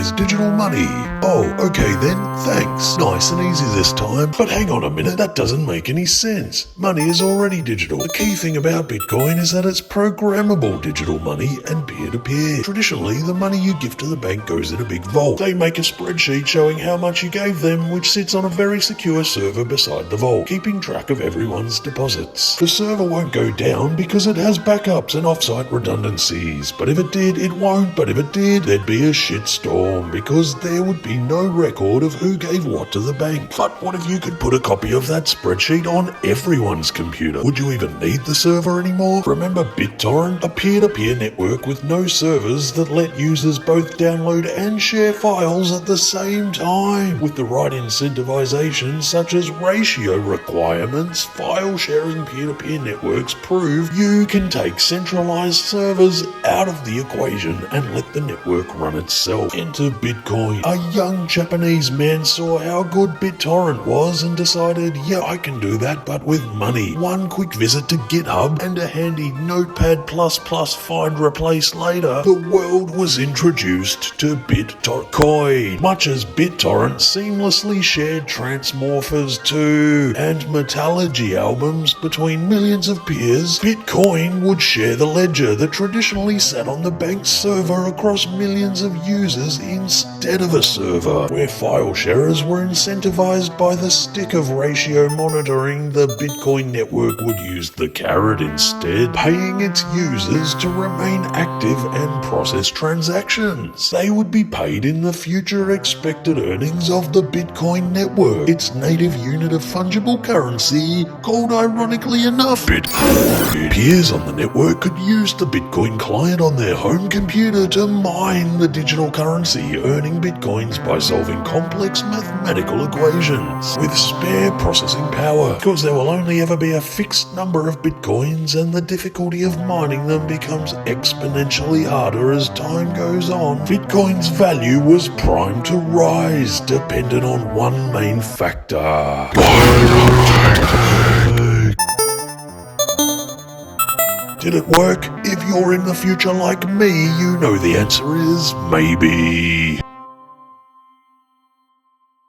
is digital money. Oh, okay then, thanks. Nice and easy this time. But hang on a minute, that doesn't make any sense. Money is already digital. The key thing about Bitcoin is that it's programmable digital money and peer-to-peer. Traditionally, the money you give to the bank goes in a big vault. They make a spreadsheet showing how much you gave them, which sits on a very secure server beside the vault, keeping track of everyone's deposits. The server won't go down because it has backups and offsite redundancies. But if it did, it won't. But if it did, there'd be a shitstorm because there would be no record of who gave what to the bank. But what if you could put a copy of that spreadsheet on everyone's computer? Would you even need the server anymore? Remember BitTorrent, a peer-to-peer network with no servers that let users both download and share files at the same time. With the right incentivization such as ratio requirements, file sharing peer-to-peer networks prove you can take centralized servers out of the equation and let the network run itself. Enter Bitcoin. A young Japanese man saw how good BitTorrent was and decided, yeah, I can do that, but with money. One quick visit to GitHub and a handy Notepad++ find replace later, the world was introduced to Bitcoin. Much as BitTorrent seamlessly shared transmorphers too and metallurgy albums between millions of peers, Bitcoin would share the ledger that traditionally sat on the bank's server across millions of users instead of a server. Where file sharers were incentivized by the stick of ratio monitoring, the Bitcoin network would use the carrot instead, paying its users to remain active and process transactions. They would be paid in the future expected earnings of the Bitcoin network, its native unit of fungible currency, called ironically enough Bitcoin. Peers on the network could use the Bitcoin client on their home computer to mine the digital currency, earning Bitcoins by solving complex mathematical equations with spare processing power. Because there will only ever be a fixed number of Bitcoins and the difficulty of mining them becomes exponentially harder as time goes on, Bitcoin's value was primed to rise, dependent on one main factor. Did it work? If you're in the future like me, you know the answer is maybe.